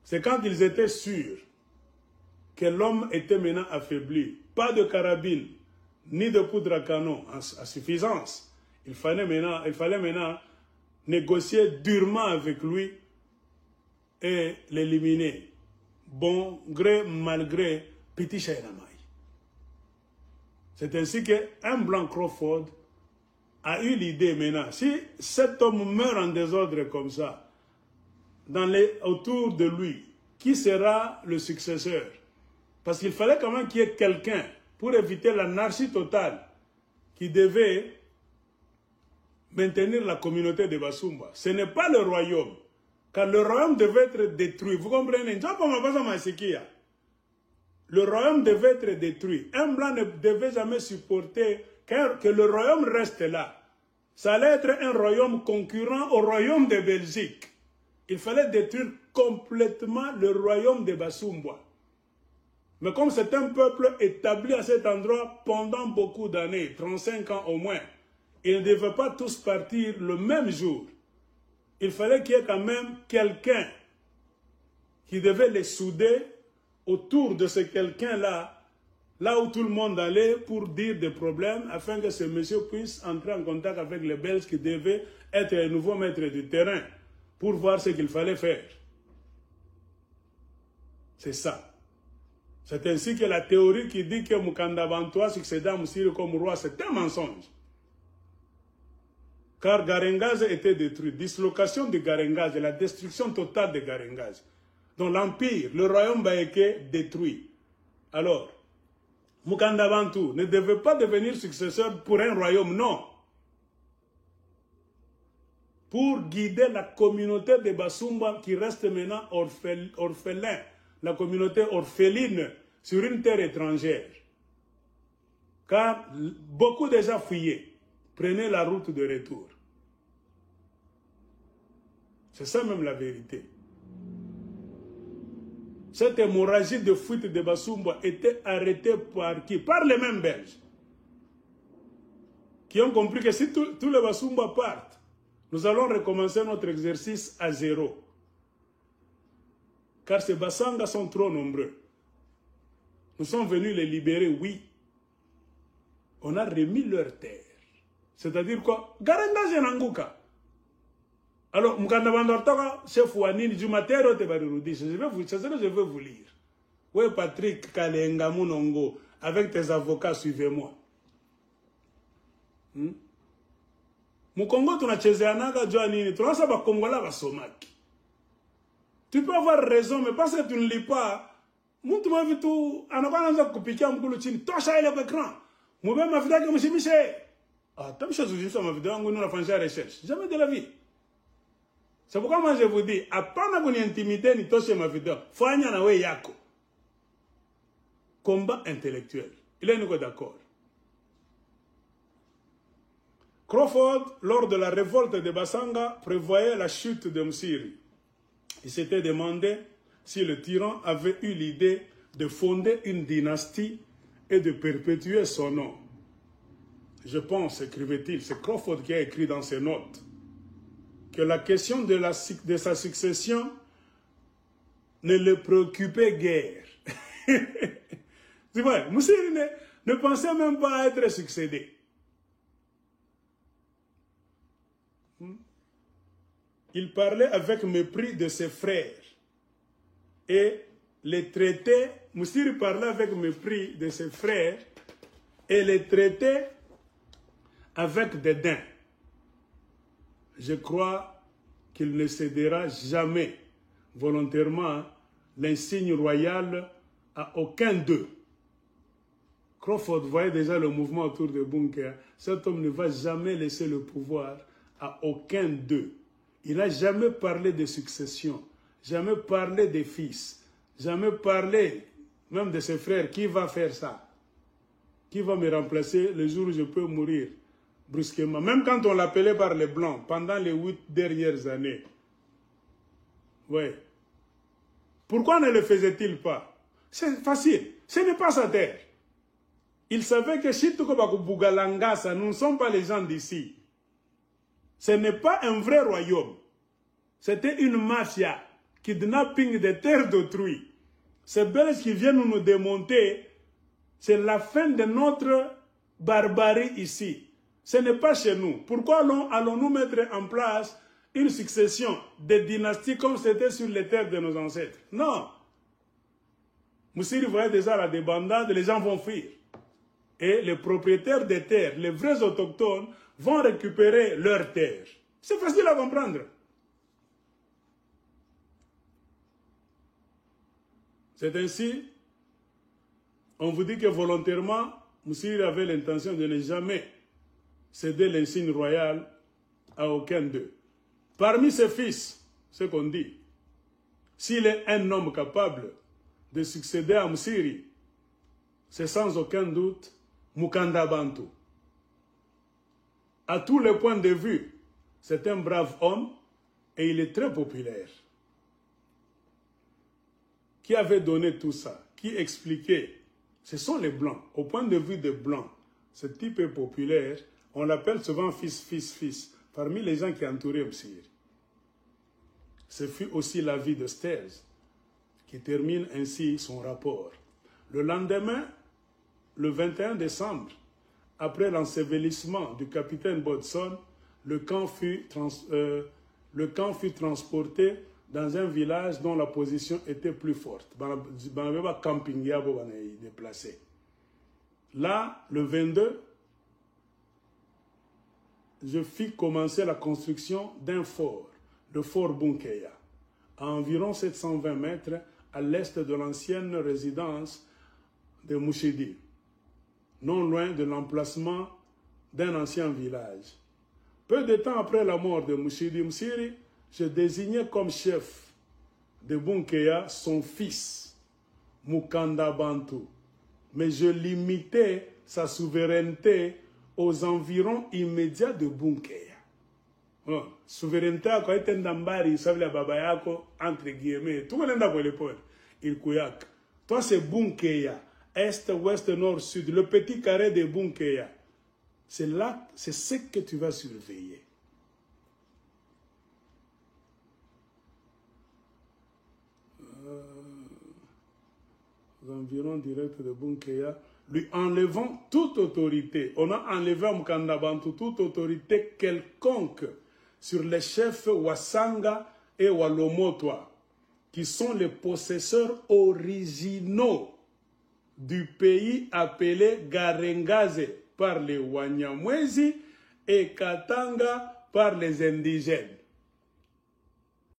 C'est quand ils étaient sûrs que l'homme était maintenant affaibli. Pas de carabine, ni de poudre à canon à suffisance. Il fallait maintenant négocier durement avec lui et l'éliminer. Bon gré, mal gré, petit Shainamai. C'est ainsi qu'un blanc Crawford a eu l'idée maintenant, si cet homme meurt en désordre comme ça, autour de lui, qui sera le successeur? Parce qu'il fallait quand même qu'il y ait quelqu'un pour éviter l'anarchie totale qui devait maintenir la communauté de Basumba. Ce n'est pas le royaume, car le royaume devait être détruit. Vous comprenez? Le royaume devait être détruit. Un blanc ne devait jamais supporter que le royaume reste là. Ça allait être un royaume concurrent au royaume de Belgique. Il fallait détruire complètement le royaume de Basumba. Mais comme c'est un peuple établi à cet endroit pendant beaucoup d'années, 35 ans au moins, ils ne devaient pas tous partir le même jour. Il fallait qu'il y ait quand même quelqu'un qui devait les souder autour de ce quelqu'un-là, là où tout le monde allait pour dire des problèmes, afin que ce monsieur puisse entrer en contact avec les Belges qui devaient être les nouveaux maîtres du terrain pour voir ce qu'il fallait faire. C'est ça. C'est ainsi que la théorie qui dit que Mukanda Bantoua succéda à Moussiri comme roi, c'est un mensonge. Car Garengaz était détruit. Dislocation de Garengaz, la destruction totale de Garengaz. Donc l'empire, le royaume Baéké détruit. Alors, Mukanda Bantou ne devait pas devenir successeur pour un royaume, non. Pour guider la communauté de Basumba qui reste maintenant orphelin, la communauté orpheline sur une terre étrangère. Car beaucoup déjà fuyaient, prenaient la route de retour. C'est ça même la vérité. Cette hémorragie de fuite de Basumba était arrêtée par qui? Par les mêmes Belges. Qui ont compris que si tous les Basumba partent, nous allons recommencer notre exercice à zéro. Car ces Bassanga sont trop nombreux. Nous sommes venus les libérer, oui. On a remis leur terre. C'est-à-dire quoi? Garenda Zenanguka. Alors, Mukanda Bandoua, chef Wanini, Jumatero Tebarirudi, c'est ce que je veux vous lire. Oui, Patrick Kalenga Munongo, avec tes avocats, suivez-moi. Mukongo, tu n'as chezeanaga, Joanini, tu n'as pas Kongola, va Somaki. Tu peux avoir raison, mais parce que tu ne lis pas, tu m'as vu tout, en avant, tu piqué un peu le chine, toi, ça, il est l'écran. Moi, ma vidéo, comme je me suis ah, tant chose, je suis ma vidéo, on a fait une recherche. Jamais de la vie. C'est pourquoi moi je vous dis, à part une intimité, ni toi, ma vidéo, faut y aller yako. Combat intellectuel. Il est nous d'accord. Crawford, lors de la révolte de Basanga, prévoyait la chute de Moussiri. Il s'était demandé si le tyran avait eu l'idée de fonder une dynastie et de perpétuer son nom. Je pense, écrivait-il, c'est Crawford qui a écrit dans ses notes, que la question de sa succession ne le préoccupait guère. C'est vrai, Moussiri ne pensait même pas être succédé. Il parlait avec mépris de ses frères et les traitait, Moussiri parlait avec mépris de ses frères et les traitait avec dédain. Je crois qu'il ne cédera jamais volontairement l'insigne royal à aucun d'eux. Crawford voyait déjà le mouvement autour de Bunker. Cet homme ne va jamais laisser le pouvoir à aucun d'eux. Il n'a jamais parlé de succession, jamais parlé des fils, jamais parlé même de ses frères. Qui va faire ça? Qui va me remplacer le jour où je peux mourir brusquement? Même quand on l'appelait par les Blancs, pendant les 8 dernières années. Oui. Pourquoi ne le faisait-il pas? C'est facile. Ce n'est pas sa terre. Il savait que Chitoukobakou Bougalangasa, nous ne sommes pas les gens d'ici. Ce n'est pas un vrai royaume. C'était une mafia kidnapping des terres d'autrui. Ces Belges qui viennent nous démonter, c'est la fin de notre barbarie ici. Ce n'est pas chez nous. Pourquoi allons-nous mettre en place une succession de dynasties comme c'était sur les terres de nos ancêtres? Non. Moussiri voyait déjà la débandade, les gens vont fuir. Et les propriétaires des terres, les vrais autochtones, vont récupérer leurs terres. C'est facile à comprendre. C'est ainsi, on vous dit que volontairement, Moussiri avait l'intention de ne jamais céder l'insigne royal à aucun d'eux. Parmi ses fils, ce qu'on dit, s'il est un homme capable de succéder à Moussiri, c'est sans aucun doute Mukanda Bantu. À tous les points de vue, c'est un brave homme et il est très populaire. Qui avait donné tout ça? Qui expliquait? Ce sont les Blancs. Au point de vue des Blancs, ce type est populaire. On l'appelle souvent fils, parmi les gens qui entouraient Moussiri. Ce fut aussi l'avis de Sters, qui termine ainsi son rapport. Le lendemain, le 21 décembre, après l'ensevelissement du capitaine Bodson, le camp fut transporté dans un village dont la position était plus forte. Là, le 22, je fis commencer la construction d'un fort, le fort Bunkeya, à environ 720 mètres à l'est de l'ancienne résidence de Mouchidi, non loin de l'emplacement d'un ancien village. Peu de temps après la mort de Mouchidi Moussiri, je désignais comme chef de Bunkeya son fils, Mukanda Bantu, mais je limitais sa souveraineté aux environs immédiats de Bunkeya. Oh, souveraineté à quoi était Ndambari, ça veut dire Babayako, entre guillemets, tout le monde a le pôle, il Kouyak. Toi, c'est Bunkeya, est, ouest, nord, sud, le petit carré de Bunkeya. C'est là, c'est ce que tu vas surveiller. Aux environs directs de Bunkeya, lui enlevant toute autorité. On a enlevé à Mukanda Bantu toute autorité quelconque sur les chefs Wasanga et Walomotwa, qui sont les possesseurs originaux du pays appelé Garengaze par les Wanyamwezi et Katanga par les indigènes.